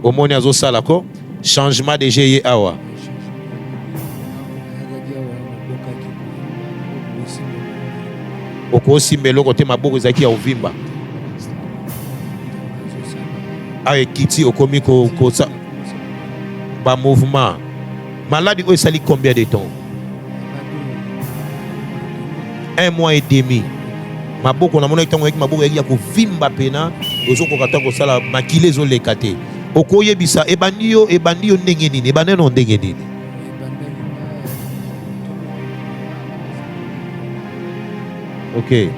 Au moins azo sala ko changement de GIE awa. Oko simbelo côté maboko ezaki ya ovimba. A ekiti okomi ko ça ba mouvement. Maladie o sali combien de temps? 1 mois et demi. Maboko na mona itango yaki maboko yaki ya kovimba pena ozoko kata ko sala makile zo lekate. Okoyebisa ebandio ndenge nini? Ebaneno ndenge nini? OK.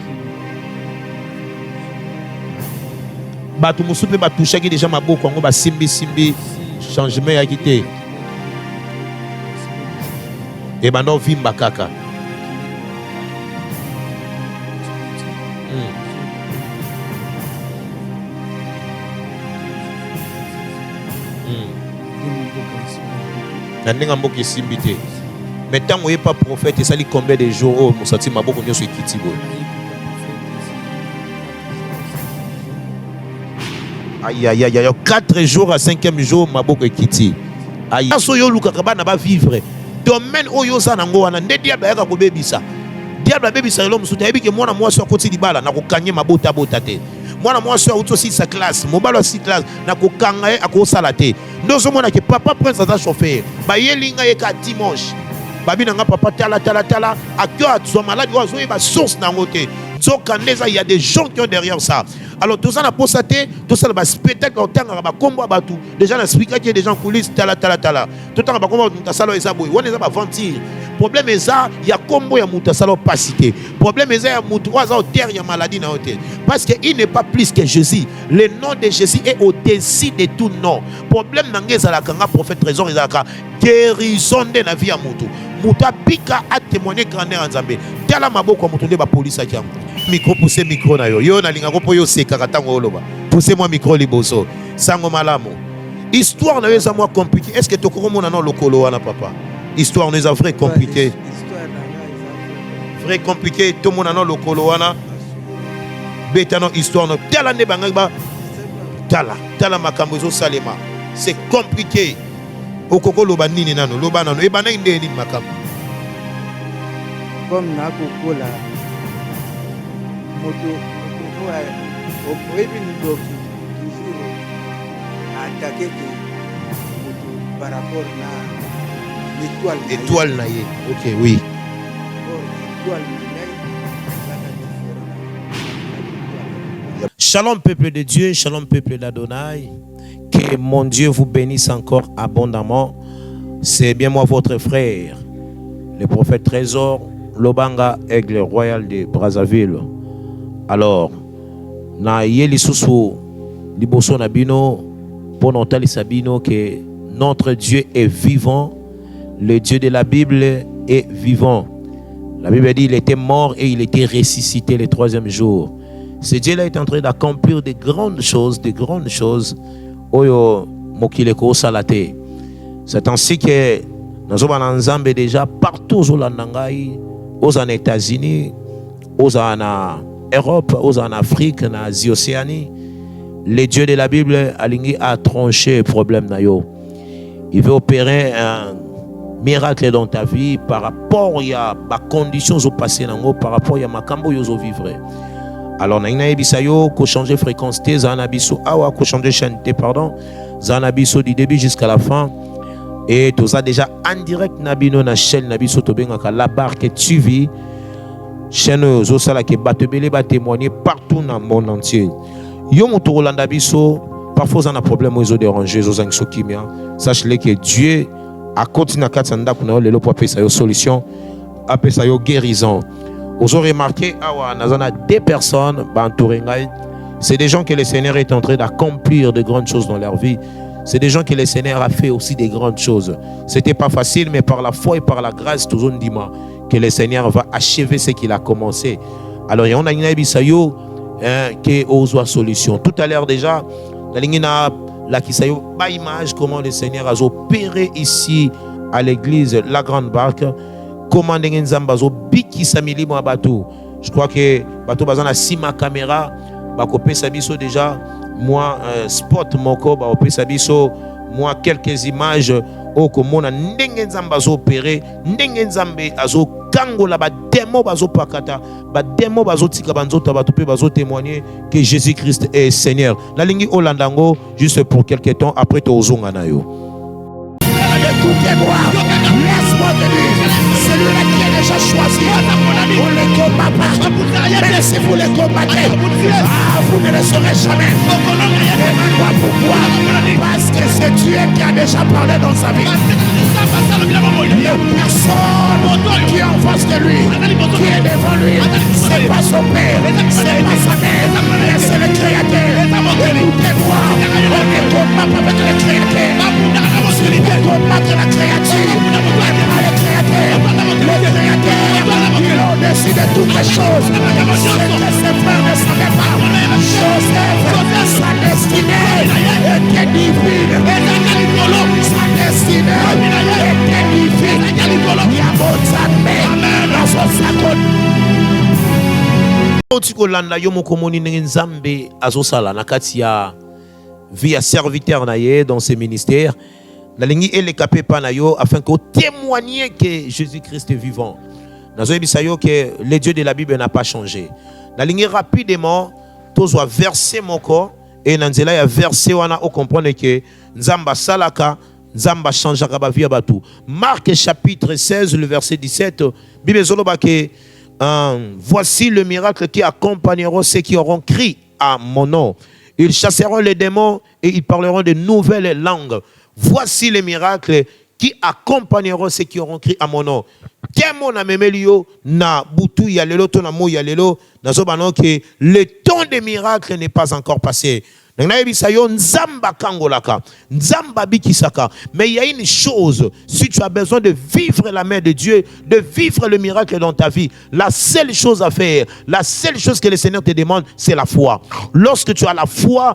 Bato musupe batushaki déjà maboko yango ba simbi changement ya kité. Ebando vimba kaka. Nandinga mboki simbi te. Mais tant que pas prophète, ça lui combien de jours oh musati maboko nyoso ekiti boy. Aïe 4 jours à 5e jour maboko ekiti. Aïe. So yo luka kabana ba vivre. Domaine oyo sa nango wana nde diable yaka ko bebisa. Diable bebisa lo musuta yebi ke mwana mwasi akoti libala na ko kanye mabota te. Mwana mwasi auto si sa classe, mobalo si classe na ko kanga ako sala te. Ndozo mona ke papa prince ata chauffeur. Ba yelinga ye ka dimanche. Babi nanga papa tala akyo atso malade ozo e ba source nango te. Nzokandeza il y a des gens qui ont derrière ça. Alors tout ça na posaté, tout ça ba spectacle otanga ba kombo batu. Déjà na expliquer qu'il y a des gens coulisses tala. Tout temps ba kombo mutasalo eza boy. Wona eza ba ventir. Problème eza ya kombo ya mutasalo pas cité. Problème eza ya mutu waza au terre ya maladie na hôtel. Parce que il n'est pas plus que Jésus. Le nom de Jésus est au-dessus de tout nom. Problème nangeza la kanga prophète trésor ezaka guérison de la vie ya mutu. Muta pika a témoigner grandeur en Zambé. Tala maboko mutu de ba police akiam. Micro poussez micro na yo. Yo na linga ko yo seka katango oloba. Poussez-moi micro liboso. Sango malamu. Histoire na yo za moi compliqué. Est-ce que to ko mona non lokolo wana papa? Histoire nous a vrai compliqué. Vrai compliqué tout mon non lokolo wana. Beta non histoire no tala ne banga ba. Tala makambo zo salema. C'est compliqué. Okoko loba nini nano loba nano e bana inde ni makambo. Comme na kokola moto au premier niveau toujours attaquer moto par rapport à étoile na ye. OK, oui. Shalom peuple de Dieu, shalom peuple d'Adonai. Que mon Dieu vous bénisse encore abondamment. C'est bien moi votre frère, le prophète Trésor Lobanga Aigle Royal de Brazzaville. Alors, na yeli susu liboso na bino pour notali sabino que notre Dieu est vivant. Le Dieu de la Bible est vivant. La Bible dit qu'il était mort et il était ressuscité le 3e jour. Ce Dieu-là est en train d'accomplir de grandes choses, Oyo mokile ko salate. C'est ainsi que nous sommes en Zambie déjà partout aux Landangai, aux États-Unis, aux en Europe, aux en Afrique, en Asie, Océanie. Le Dieu de la Bible a tranché le problème nayo. Il veut opérer un miracle dans ta vie par rapport à ma conditions au passé par rapport à ma cambo yo vivre. Alors na ina bisayo ko changer fréquence té zanabiso awa ko changer chaîne té pardon zanabiso du début jusqu'à la fin et tout ça déjà en direct nabino na chaîne nabiso to bengaka la barque tu vis chaîne zo sala ke batebele ba témoigner partout dans le monde entier. Yo moto Rolanda biso parfois on a problème aux déranger aux anxokimia. Sache-le que Dieu a continué à katanda kuna lelo pour appeler ça yo solution, appeler ça yo guérison. Vous aurez remarqué, nous avons 2 personnes, c'est des gens que le Seigneur est en train d'accomplir de grandes choses dans leur vie. C'est des gens que le Seigneur a fait aussi des grandes choses. Ce n'était pas facile, mais par la foi et par la grâce, tout le monde dit que le Seigneur va achever ce qu'il a commencé. Alors, il y a une bisayo qui a solution. Tout à l'heure déjà, la image comment le Seigneur a opéré ici à l'église La Grande Barque. Comment je crois que bateau bazana sima caméra bakopesa biso déjà moi spot moko bakopesa biso moi quelques images okomona ndenge nzambe azopéré ndenge nzambe azokangola bademo bazopakata bademo bazotika banzota bato mpe bazotémoigner que Jésus-Christ est Seigneur. Nalingi olandango juste pour quelques temps après tozonga na yo. Écoutez-moi, laisse-moi venir. Celui-là qui est déjà choisi, on ne le combat pas. Mais si vous le combattez, vous ne le saurez jamais. Demande-moi pourquoi. Parce que c'est Dieu qui a déjà parlé dans sa vie. Il n'y a personne qui est en face de lui, qui est devant lui. C'est pas son père, c'est pas sa mère, mais c'est le Créateur. Écoutez-moi, on ne combat pas avec le Créateur. Celui qui combattre la créature, le Créateur, il a au-dessus de toutes les choses. Ce que ses frères ne savaient pas, Joseph, sa destinée était divine. Sa destinée était divine. Il y a Mozambique dans son sac. Otikolanda yo mokomoni ndenge nzambe azosala na kati ya vie ya serviteur na ye dans ses ministères. Nalingi elekapé pa na yo afin que témoigner que Jésus-Christ est vivant. Nazoyebisa yo que le Dieu de la Bible n'a pas changé. Nalingi rapidement tozwa verset moko et nanzela ya verset wana o comprendre que nzamba salaka nzamba changera ba vie batu. Marc chapitre 16 le verset 17 Bible zoloba que voici le miracle qui accompagneront ceux qui auront crié à mon nom. Ils chasseront les démons et ils parleront de nouvelles langues. Voici les miracles qui accompagneront ceux qui auront crié à mon nom. Témoin na memelio na butu ya lelo to na mo ya lelo na zo banon que le temps des miracles n'est pas encore passé. Mais il y a une chose, si tu as besoin de vivre la main de Dieu, de vivre le miracle dans ta vie, la seule chose à faire, la seule chose que le Seigneur te demande, c'est la foi. Lorsque tu as la foi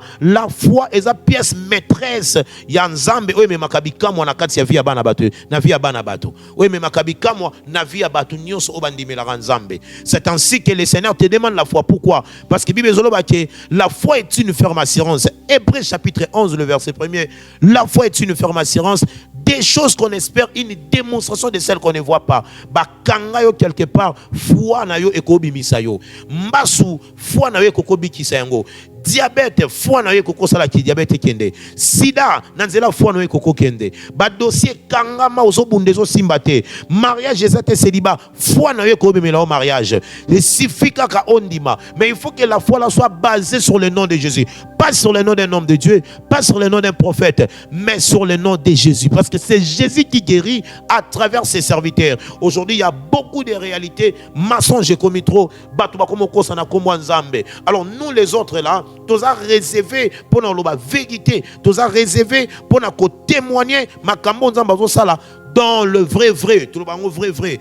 est la pièce maîtresse. Il y a Nzambe, oui mais makabika moi na kati ya via bana bato, na via bana bato. Oui mais makabika moi na via bato nyonso obandimela Nzambe. C'est ainsi que le Seigneur te demande la foi. Pourquoi? Parce que Bible zoloba que la foi est une ferme assurance. Hébreux chapitre 11 le verset 1er, la foi est une ferme assurance des choses qu'on espère, une démonstration de celles qu'on ne voit pas. Bakanga yo quelque part, foi na yo ekobimisa yo. Mbasu foi na yo ekobikisa yango. Diabète, foi na yo ekokosala ki diabète kende. Sida, nanzela foi na yo ekoko kende. Ba dossier kangama ozobundezo simbate. Mariage ezate célibat, foi na yo ekobimela au mariage. Le sifika ka ondima. Mais il faut que la foi là soit basée sur le nom de Jésus. Pas sur le nom d'un homme de Dieu, pas sur le nom d'un prophète, mais sur le nom de Jésus. Parce que c'est Jésus qui guérit à travers ses serviteurs. Aujourd'hui, il y a beaucoup de réalités. Mensonges commis trop. Alors nous les autres là, nous avons réservé pour la vérité, nous avons réservé pour nous témoigner dans le vrai, tout le vrai.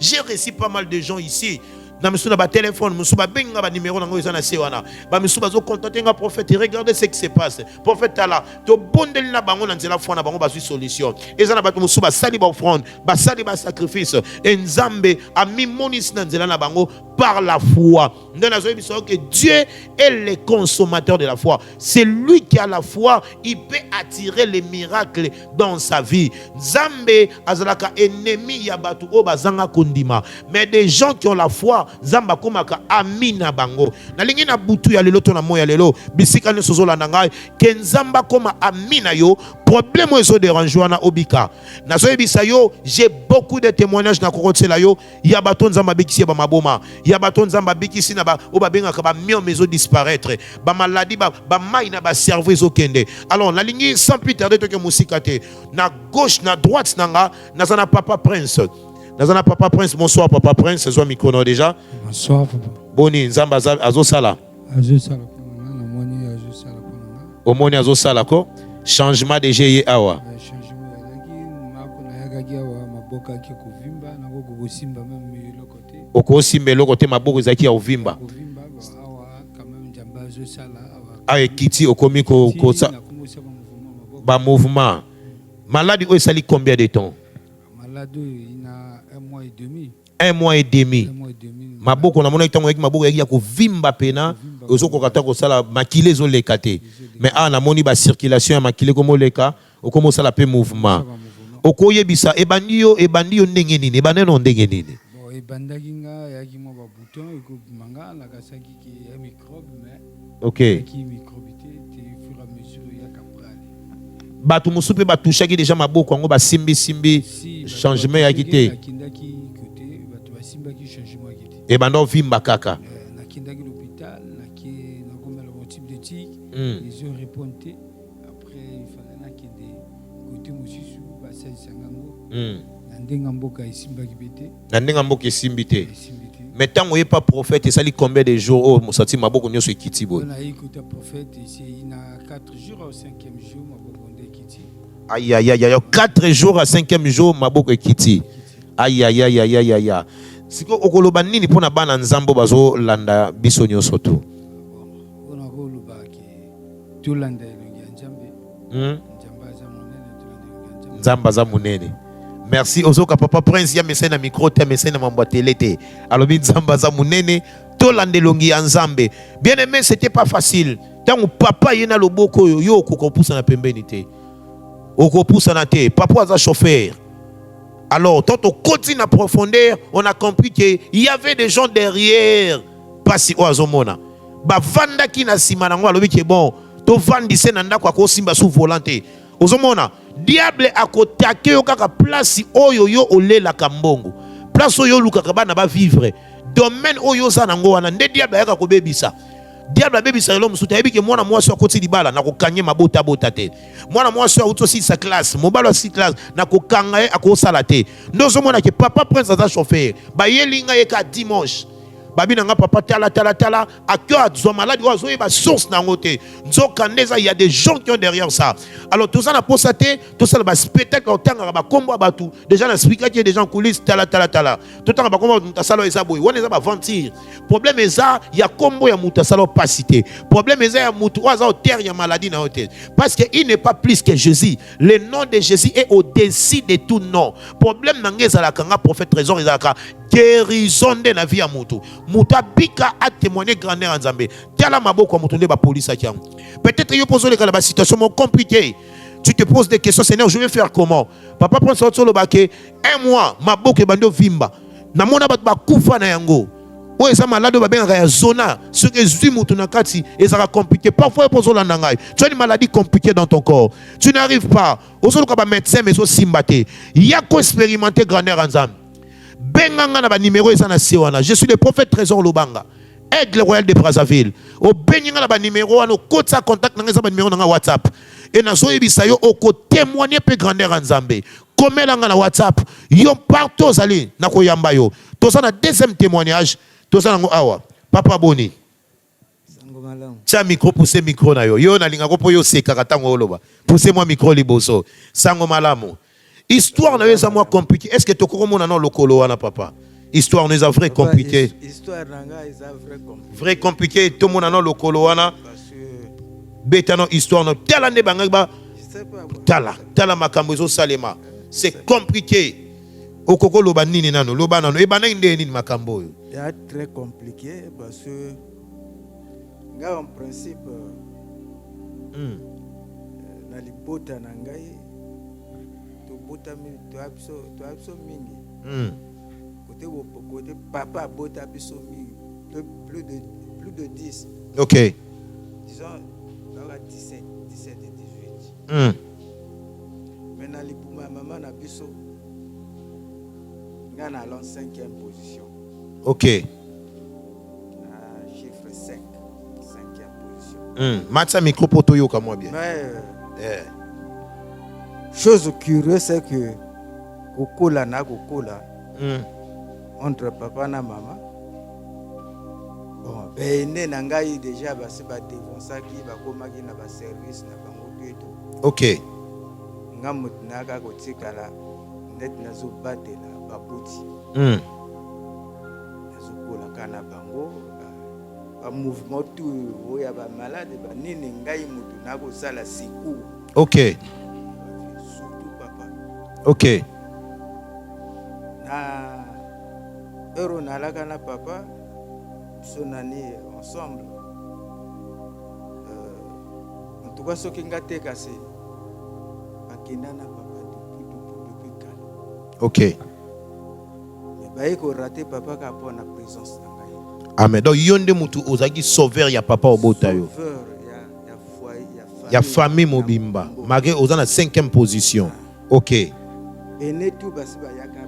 J'ai reçu pas mal de gens ici. Na misuna ba téléphone musuba benga ba numéro nango ezana sewana ba misuba zo contacter nga prophète regardez ce qui se passe prophète là to bondeli na bango na nzela fona bango ba solution ezana ba musuba sali ba offrande ba sali ba sacrifice et nzambe a mis monis na nzela na bango par la foi. Nous avons que Dieu est le consommateur de la foi. C'est lui qui a la foi, il peut attirer les miracles dans sa vie. Nzambe azalaka ennemi ya batu o bazanga kondima. Mais des gens qui ont la foi, Zamba komaka amina bango. Na lingi na butu ya lelo to na mo ya lelo, bisika ne sozola nanga ke nzamba koma amina yo, problème ozo dérange wana obika. Na zo ebisa yo, j'ai beaucoup de témoignages na kokotela yo, ya bato nzamba bikisi ba maboma. Ya bato nzamba bikisi na ba o ba benga ka ba mio mezo disparaître. Ba maladie ba mai na ba cerveau ezo kende. Alors na lingi sans plus tarder to ke musikate. Na gauche na droite nanga, na zana papa prince. Nazana papa prince, bonsoir papa prince, c'est un micro déjà. Bonsoir papa. Boni nzamba azo sala. Azo sala pour na moni azo sala pour na. Omoni azo sala ko changement de GIE awa. Changement yaki mako na yaki awa maboka ki kovimba na ko kosimba même le côté. Oko simba le côté maboko zaki ya ovimba. Kovimba awa quand même jamba azo sala awa. Aye kiti okomi ko sa ba mouvement. Maladie o sali combien de temps? Maladie il a 1 mois et demi. 1 mois et demi. 1 mois et demi. Maboko na mona itango yaki maboko yaki ya kovimba pena ozo kokata kosala makile zo lekate. Mais na moni ba circulation ya makile komo leka okomo sala pe mouvement. Okoyebisa ebandi yo ndenge nini ebaneno ndenge nini. Bon ebandaki nga yaki mo ba bouton ekobimanga nakasaki ki ya microbe mais OK. Qui microbité te fur et à mesure ya kaprale. Batu musupe batushaki déjà maboko yango ba simbi changement ya kité. Nakindaki côté batu ba simbaki changement ya kité. Ebando vimba kaka. Nakindaki l'hôpital nakomela un type d'éthique ils ont répondu après il fallait nakende côté mosusu basalisa ngango na ndenga mboka esimbaki bete. Na ndenga mboka esimbi te. Mais tant que pas prophète, ça lui combien de jours oh musati maboko nyoso ekiti boy. On a écouté prophète ici il y a 4 jours au 5e jour maboko ndekiti. Aïe aïe aïe aïe 4 jours à 5e jour maboko ekiti. Aïe aïe aïe aïe aïe aïe. Siko okoloba nini pona bana nzambo bazo landa biso nyoso tu. On a koloba ke to landa elongi nzambe. Nzamba za munene. Merci ozoka papa prince ya message na micro te message na mambo télé te. Alobi nzamba za munene to landelongi ya nzambe. Bien aimé, c'était pas facile. Tant papa yena loboko yo kokopusa na pembeni te. Okopusa na te. Papa aza chauffeur. Alors, tant on continue à profondeur, on a compris qu'il y avait des gens derrière. Pas si oazomona. Ba vanda ki na sima na ngo alobi ke bon. To vandi se na ndako ko simba sous volonté. Ozomona. Diable akotake yo kaka place oyo yo olela kambongo. Place oyo lukaka bana ba vivre. Domaine oyo za nango wana nde diable yaka ko bebisa. Diable abebisa yelo musuta yebi ke mwana mwasi akoti libala na kokanye mabota bota te. Mwana mwasi auto si sa classe, mobalo si classe na kokanga ye akosala te. Ndozo mona ke papa prince aza chauffeur. Ba yelinga ye ka dimanche. Babi nanga papa tala à cœur de malade oiseau et ba source na ngote nzoka ndeza il y a des gens qui ont derrière ça. Alors tout ça na posaté tout ça ba spectacle otanga ba kombo batu déjà na expliquer qu'il y a des gens coulisses tala tout temps ba kombo mutasalo eza boy wona eza ba ventir problème eza ya kombo ya mutasalo pas cité problème eza ya mutu oza terre ya maladie na hôtel parce que il n'est pas plus que Jésus. Le nom de Jésus est au-dessus de tout nom. Problème na ngeza la kanga prophète trésor ezaka guérison de la vie à mutu. Muta bika a témoigné grandeur en Zambé. Tiala maboko mutu nde ba police a kiango. Peut-être yo pose le cas la situation compliquée. Tu te poses des questions, Seigneur, je vais faire comment? Papa prend son solo baké 1 mois maboko bando vimba. Na mona bat ba kufa na yango. O eza malade ba benga ya zona. Ce que zui mutu na kati ezaka compliqué. Parfois pose la nangai. Tu as une maladie compliquée dans ton corps. Tu n'arrives pas. Au solo ka ba médecin mais so simbate. Il y a quoi expérimenter grandeur en Zambé. Benganga na ba numéro eza na sewana. Je suis le prophète trésor Lobanga. Aigle royal de Brazzaville. O benga na ba numéro ano kota contact na ba numéro na WhatsApp. Et na so yebisa yo oko témoigner pe grandeur en Zambé. Komelanga na WhatsApp. Yo partout zali na koyamba yo. To ça na deuxième témoignage. To ça ngo awa. Papa Boni. Sango malamu. Tia micro poussez micro na yo. Yo na linga ko po yo seka katango oloba. Poussez moi micro liboso. Sango malamu. Histoire na yeza moi compliqué. Est-ce que tu comprends non lokolo wana papa? Histoire nous a vrai compliqué. Histoire nanga est vrai compliqué. Vrai compliqué tout mon non lokolo wana. Parce que Beta non histoire non tala ne banga ba je sais pas. tala makambo zo salema. C'est compliqué. Okoko loba nini nano loba nano e bana inde nini makambo yo. C'est très compliqué parce que nga en principe na libota na ngai to abso mingi côté papa bota biso mingi plus de 10 OK. disons dans 17 et 18 mais na libuma maman na biso nga na allons 5e position. OK. Chiffre 5 5e position. Matsa micro poto yo ka moi bien. Mais chose curieuse c'est que kokola entre papa na maman bon bene na ngai déjà basi ba devonsaki ba komaki na ba service na bango tout. OK. Nga mutinaka kotikala net nazo batela ba puti. Nazo kola kana bango ba mouvement tout oya ba malade ba nini ngai mutu nako sala siku. OK. Surtout papa. OK. Euro nalaka na papa sonani ensemble. En tout cas, ce qui a été cassé, akenda na papa depuis kala. Ok. Mais baye ko raté papa ka pour na présence na ngai. Amen. Donc yonde mutu ozaki sauveur ya papa obota yo. Sauveur ya foyer Ya famille mobimba. Malgré ozana 5e position. Ok. Et ne tout basi ba yaka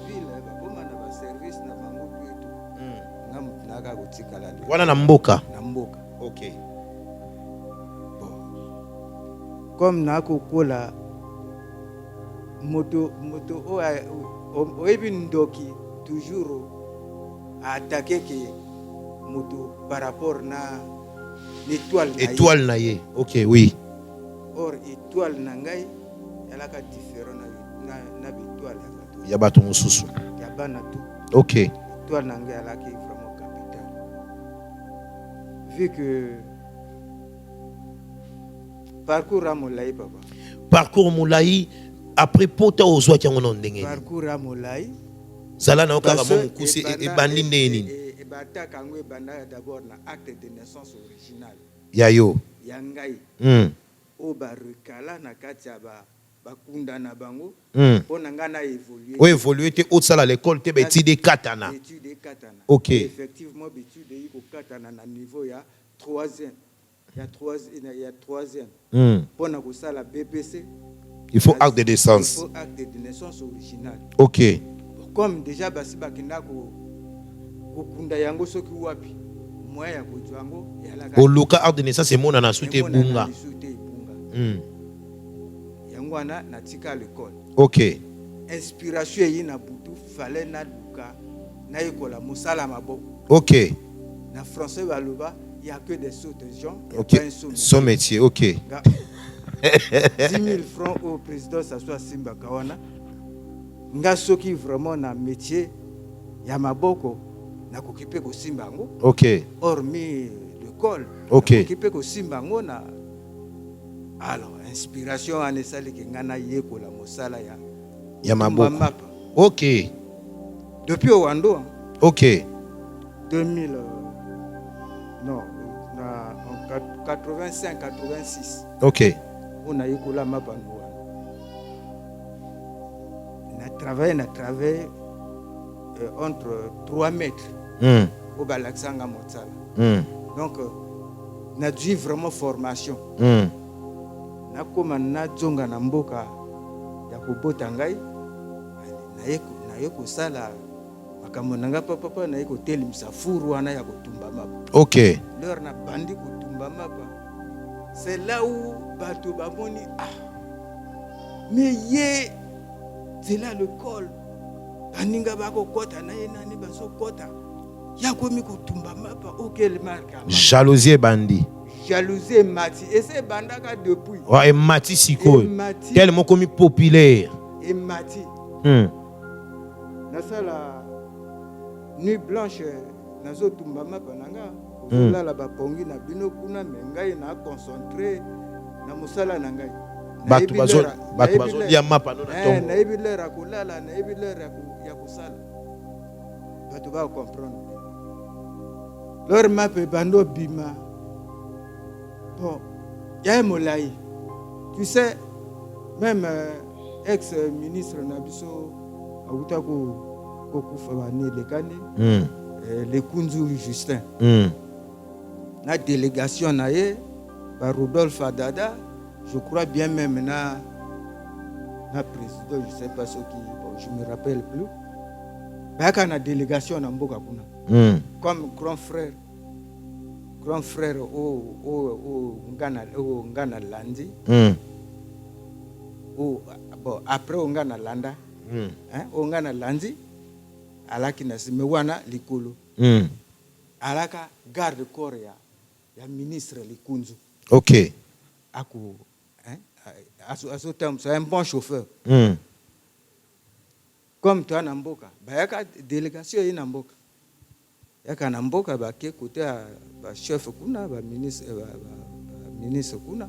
ville ba boma na ba service na bango tout. Ngam naka ko tikala. Wana na mboka. Na mboka. Ok. Comme nako kola moto o ebi ndoki toujours à attaquer que moto par rapport na l'étoile na Étoile na ye. Ok, oui. or étoile na ngai elaka différent na étoile Ya bato mususu. ya bana tout. Ok. Étoile na ngai elaki vraiment capital. Vu que parcours à Molai papa. Parcours moulaï après pota ozwa kiango na ndenge. Parcours à Molai. Zala na okaka mo kusi e bandi neni. Et bata kango e banda d'abord na acte de naissance original. Ya yo. Ya ngai. O ba rekala na kati ya ba kunda na bango. Pona nga na évoluer. O évoluer te au sala l'école te étude katana. Étude katana. OK. Effectivement étude iko katana na niveau ya 3e. Il y a 3e. Pona ko sala BPC. Il faut acte de naissance. Il faut acte de naissance original. OK. Comme déjà basi bakina ko kunda yango soki wapi moya ya kujwango yalaka. Au loka acte de naissance c'est mona na soute bunga. Yango ana na tika l'école. OK. Inspiration yi na butu fallait na luka na ekola musala maboko. OK. Na français baloba il y a que des sauts de gens. OK. Son métier. OK. 10 000 francs au président s'assoit Simba Kawana. Nga soki vraiment na métier ya maboko na kokipe ko simbango. OK. Hormis l'école. OK. Kokipe ko simbango na alors inspiration anesali ke ngana yekola mosala ya maboko. OK. Depuis Owando. OK. 2000 non en 85 86. OK. On a yekola mapano. Na travaillé entre 3 mètres au Balaksanga Motsala. Donc, na dû vraiment formation. Na koma na zonga na mboka ya kobota ngai na yeko sala makambo nanga papa na yeko telimisa furu wana ya kotumba mapa. OK. Leur na bandi kotumba mapa. C'est là où bato bamoni mais yé c'est là le col. Baninga bako kota na yenani baso kota. Ya komi kutumba mapa auquel marque. Jalousie bandi. Jalousie mati et c'est bandaka depuis. Ouais, et mati siko. Tellement comme populaire. Et mati. Na sala nuit blanche nazo tumba mapa nanga. Ozola la bapongi na bino kuna mengai na concentré na musala nangai. Batu bazo ya mapa no na tombo. Na ebilera kulala na ebilera ya kusala. Batu ba comprendre. Leur map bando bima. Bon, ya Molai. Tu sais même ex-ministre Nabiso auta ko kufa bani lekani. Le Kunzu Justin. La délégation naie par Rodolphe Adada. Je crois bien même na président, je ne sais pas ce qui, bon, je ne me rappelle plus. Mais il y a une délégation dans Mboka Kuna. Comme grand frère au Ngana Landi. Bon, après au Ngana Landa, au Ngana Landi, alaki na simewana likolo. Alaka garde corps ya ministre Likunzu. OK. C'est un bon chauffeur. Comme toi Namboka, il y a une délégation à Namboka. Il y a Namboka qui est côté chef Kuna, ministre Kuna.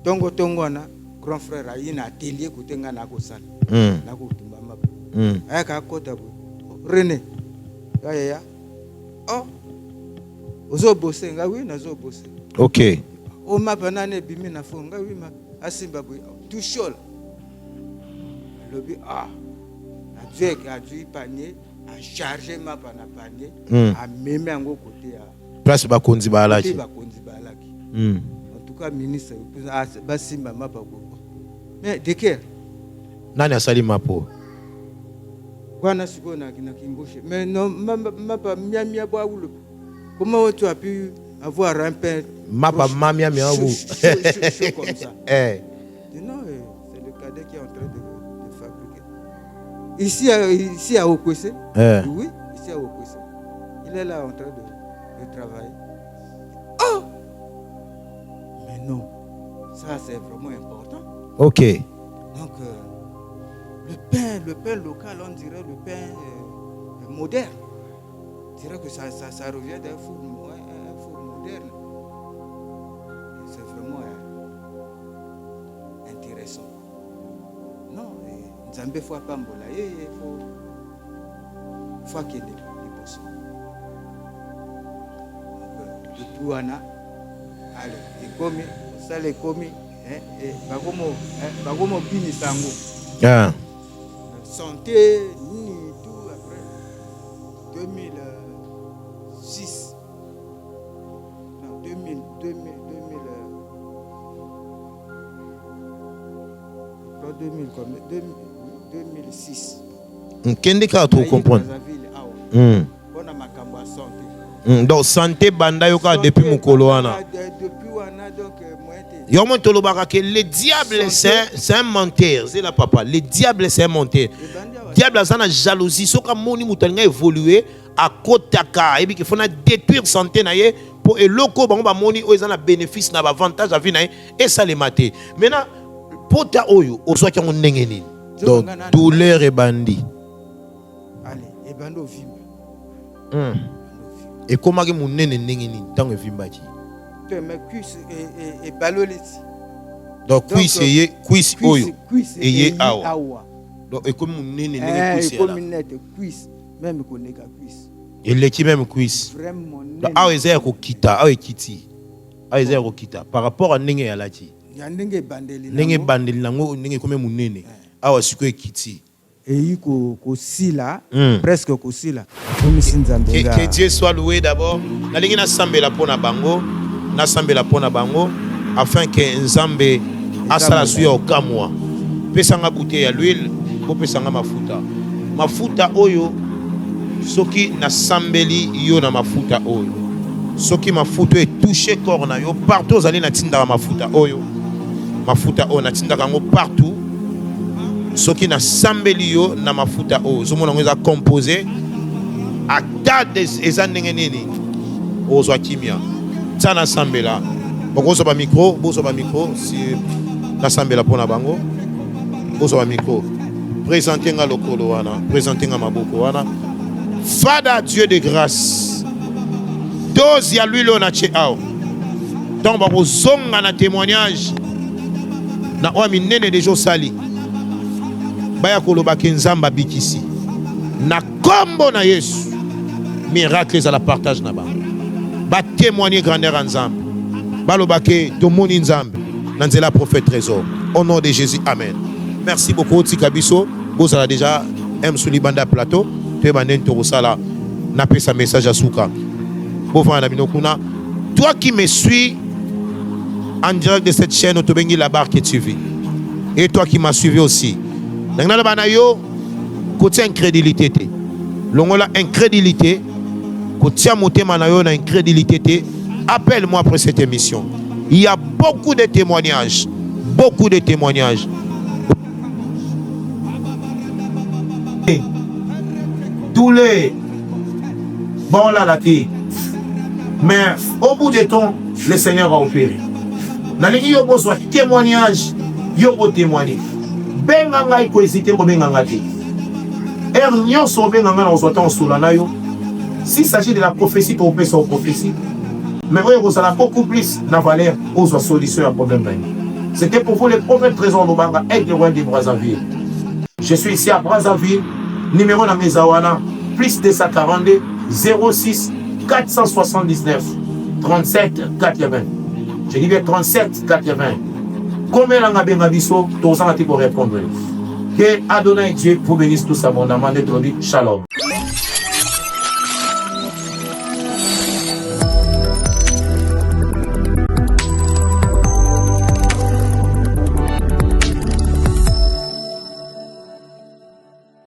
Tongo na grand frère a un atelier côté Ngana Kosal. Il y a René. Gaya. Oh. Ozo bossé, nga oui, nazo bossé. Ok. O ma banane bimi na fo, nga oui ma asimba boy. Tout chaud. Lobi ah. A dû panier, a chargé ma pana panier, a même un côté à place bakonzi balaki. En tout cas, ministre, basimba ma pas. Mais de quel? Nani asali mapo. Wana siko na kimboshe. Mais non, ma pas mia boa ou le. Comment tu as pu avoir un pain? Ma pas mamia mia ou. Comme ça. Non, c'est le cadet qui est en train de fabriquer. Ici à Okwese. Oui, ici à Okwese. Il est là en train de travailler. Oh! Mais non, ça c'est vraiment important. Ok. Donc, le pain local, on dirait le pain moderne. On dirait que ça revient d'un four moderne. C'est vraiment intéressant. Non, Nzambe faut pas m'bolayer, faut qu'il y ait des poissons. Depuis wana, allez, et comme ça les commis, bagomo bini sango. Santé, ni tout après 2006. Non, 2006. Kende ka to comprendre. Donc santé banda yoka depuis mukolo wana. Depuis wana donc Yomo tolobaka que le diable c'est un menteur, c'est la papa. Le diable c'est un menteur. Diable a une jalousie, soka moni mutalanga évoluer à kotaka et puis qu'il faut détruire santé na ye pour eloko bango ba moni o ezana bénéfice na avantage à vie na et ça les mater. Maintenant pota oyo oswa ki ndenge nini. Donc douleur et bandi. Allez, et bando vimba. Et comment que mon nene ndenge nini tango vimba ki. Mais cuisse et baloleti. Donc cuisse oyo et ye awa. Donc et comme mon nene ndenge cuisse là. Comme net cuisse même koneka cuisse. Et l'équipe même cuisse. Vraiment. Donc awa ezaya ko kita, awa ekiti. Awa ezaya ko kita par rapport à ndenge ya lati. Ya ndenge bandeli. Ndenge bandeli nango ndenge comme mon nene. Awa siko ekiti. Et ko sila presque ko sila. Comme Nzambe. Que Dieu soit loué d'abord. Na lingi na sambela pona bango. Na sambela pona bango afin que Nzambe asala suya okamwa. Pesanga bouteille ya l'huile, po pesanga mafuta oyo soki na sambeli yo na mafuta oyo. Soki mafuta e touché corps na yo partout ozali na tinda mafuta oyo na tinda kango partout. Soki na sambeli yo na mafuta oyo zomona ngo eza composé à tas eza ndenge nini ozwa kimia. Sana sambela bokoso ba micro si na sambela pona bango boso ba micro présenter nga lokolo wana présenter nga maboko wana Fada Dieu de grâce dose ya lui na cheao donc ba bozonga na témoignage na o minene de josali baya koloba ke Nzamba bikisi na kombo na Yesu miracle za la partage na bango ba témoigner grandeur en Nzambe balobake tomoni Nzambe nanzela prophète trésor au nom de Jésus amen. Merci beaucoup Tikabiso bozala déjà M Soulibanda plateau te banden torosala na pesa message à Souka bovana binokuna. Toi qui me suis en direct de cette chaîne Otobengi la barre que tu vis et toi qui m'as suivi aussi nangana bana yo côté incrédulité longola incrédulité kotia motema na yo na incrédulité, appelle-moi après cette émission. Il y a beaucoup de témoignages. Tous les bon là la vie. Mais au bout de temps, le Seigneur a opéré. Dans les yo besoin témoignage, yo bo témoigner. Benga ngai ko hésiter ko benga ngati. Nyon so benga ngana ozotan solana yo. S'il s'agit de la prophétie, pour opérer sur prophétie, mais vous avez beaucoup plus de valeur aux solutions à problème. C'était pour vous le prophète trésor de loin de Brazzaville. Je suis ici à Brazzaville, numéro de Mezawana, plus 242 06 479 37 80. Je dis bien 37 80. Combien l'on a bien abisso, tous en pour répondre. Que Adonai Dieu pour bénir tout ça, mon amant, d'être dit shalom.